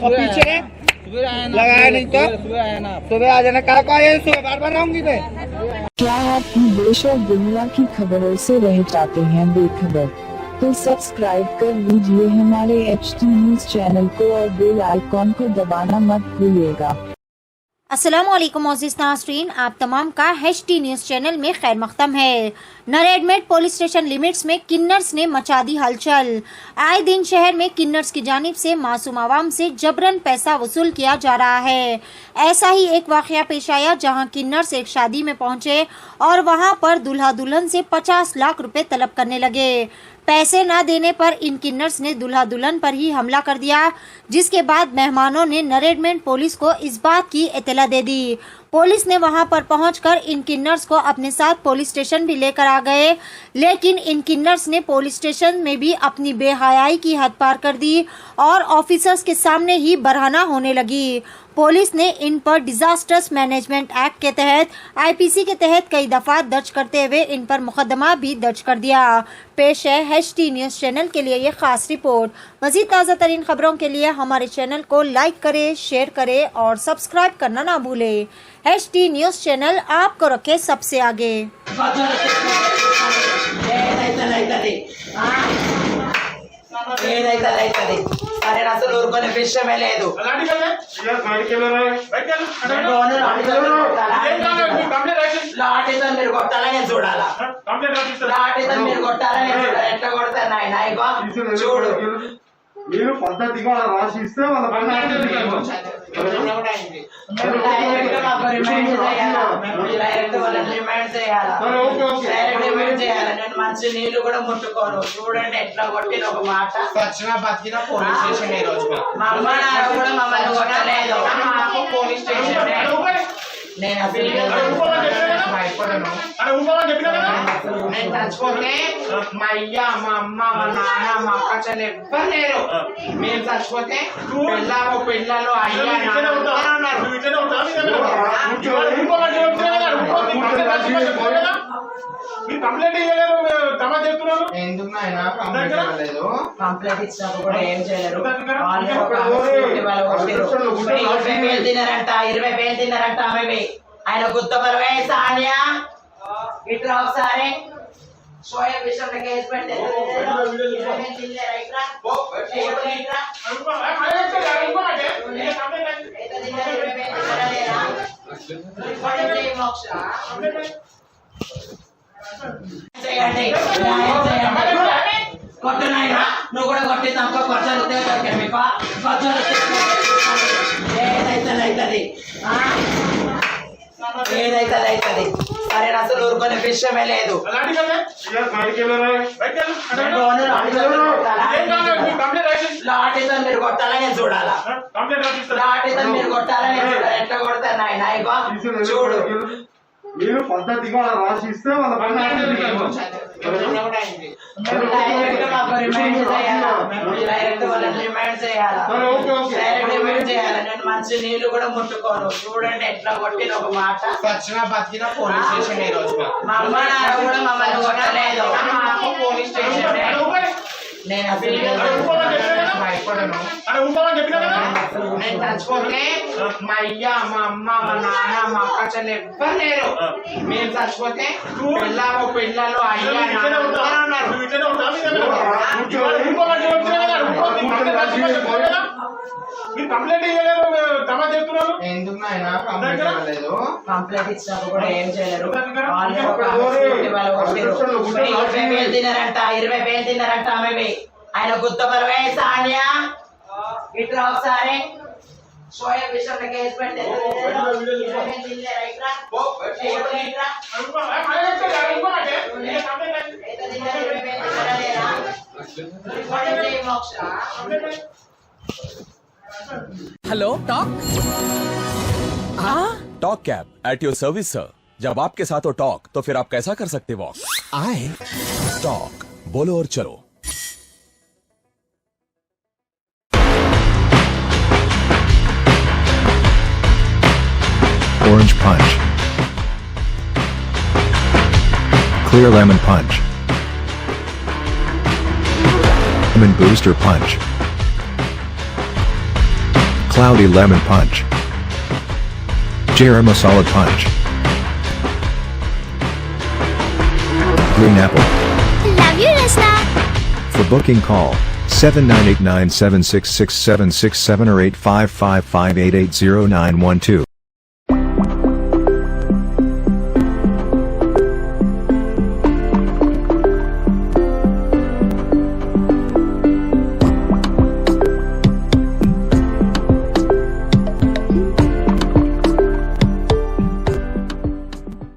और पीछे लगाया नहीं तो सुबह आ जाना। कहा आए सुबह बार बार आऊंगी मैं। क्या आप भी देश और दुनिया की खबरों से रह जाते हैं बेखबर? तो सब्सक्राइब कर लीजिए हमारे HT न्यूज चैनल को और बेल आइकॉन को दबाना मत भूलिएगा। अस्सलामुअलैकुम मोअज़्ज़िज़ नाज़रीन, आप तमाम का HT न्यूज़ चैनल में खैर मक़दम है। नरेडमेट पुलिस स्टेशन लिमिट्स में किन्नर्स ने मचा दी हलचल। आए दिन शहर में किन्नर्स की जानिब से मासूम आवाम से जबरन पैसा वसूल किया जा रहा है। ऐसा ही एक वाक़या पेश आया जहां किन्नर्स एक शादी में पहुंचे और वहां पर दूल्हा दुल्हन से 50 लाख रुपए तलब करने लगे। पैसे न देने पर इन किन्नर्स ने दूल्हा दुल्हन पर ही हमला कर दिया, जिसके बाद मेहमानों ने नरेडमेंट पुलिस को इस बात की इत्तला दे दी। पुलिस ने वहां पर पहुंचकर इन किन्नर्स को अपने साथ पुलिस स्टेशन भी लेकर आ गए, लेकिन इन किन्नर्स ने पुलिस स्टेशन में भी अपनी बेहयाई की हद पार कर दी और ऑफिसर्स के सामने ही बरहना होने लगी। पुलिस ने इन पर डिजास्टर्स मैनेजमेंट एक्ट के तहत IPC के तहत कई दफा दर्ज करते हुए इन पर मुकदमा भी दर्ज कर दिया। पेश है HT न्यूज़ चैनल के लिए ये खास रिपोर्ट। मजीद ताज़ा तरीन खबरों के लिए हमारे चैनल को लाइक करें, शेयर करें और सब्सक्राइब करना ना भूलें। HT न्यूज़ चैनल आपको रखे सबसे आगे। అరే అసలు ఊరుకునే విషయమే లేదు. లాఠీతో మీరు కొట్టాలని చూడాలా, లాఠీతో మీరు కొట్టాలని చూడాలి. ఎట్లా కొడతారు నాయన చూడు. మీరు పద్ధతిగా రాసి ఇస్తే వాళ్ళ మంచి నీళ్లు కూడా ముట్టుకోను. చూడండి ఎట్లా కొట్టిన ఒక మాట. సచ్చినా బతికినా పోలీస్ స్టేషన్ ఈ రోజు మా అమ్మ నాన్న కూడా మమ్మల్ని కొట్టలేదు. పోలీస్ స్టేషన్ నేను అసలు భయపడను. నేను చచ్చిపోతే మా అయ్య, మా అమ్మ, మా నాన్న, మా అక్క చెల్లి ఎవ్వరు లేరు. మేము చచ్చిపోతే పిల్లలు అయ్య ఎందుకు నాయన కంప్లైంట్ ఇచ్చినప్పుడు కూడా ఏం చేయలేరు. వాళ్ళు తిన్నారంట, 20,000 తిన్నారంట. ఆమె ఆయన గుత్తపరమే సానియా ఇట్లా ఒకసారి షోయబ్ విషయంలో కేసు పెడితే కొట్టనైనా నువ్వు కూడా కొట్టి తప్ప ఖర్చు ఏదైతే అవుతుంది. అరే అసలు ఊరుకునే విషయమే లేదు. లాఠీతో మీరు కొట్టాలని చూడాలా, లాఠీతో మీరు కొట్టాలని చూడాలి. ఎట్లా కొడతారు నాయన చూడు. మీరు పద్ధతిగా రాసి ఇస్తే వాళ్ళ మంచి నీళ్లు కూడా ముట్టుకోను. చూడండి ఎట్లా కొట్టిన ఒక మాట. సచ్చినా బతికినా పోలీస్ స్టేషన్ ఈ రోజు మా అమ్మ నాన్న కూడా మమ్మల్ని కొట్టలేదు. పోలీస్ స్టేషన్ నేను అసలు భయపడను. నేను చచ్చిపోతే మా అయ్య, మా అమ్మ, మా నాన్న, మా అక్క చెల్లి ఎవ్వరు లేరు. మేము చచ్చిపోతే పిల్లలు అయ్య ఎందుకు నాయన కంప్లైంట్ ఇచ్చినప్పుడు కూడా ఏం చేయలేరు. వాళ్ళు తిన్నారంట, 20,000 తిన్నారంట. ఆమె ఆయన గుత్తపరమే సానియా ఇట్లా ఒకసారి షోయబ్ విషయంలో కేసు పెడితే hello talk talk cab at your service sir. जब आपके साथ हो टॉक तो फिर आप कैसा कर सकते वॉक। आए टॉक बोलो और चलो। Orange Punch, Clear Lemon Punch, Lemon Booster Punch, Cloudy Lemon Punch. Jera Masala Punch. Green Apple. Love you, Rasna. For booking call 7989766767 or 8555880912.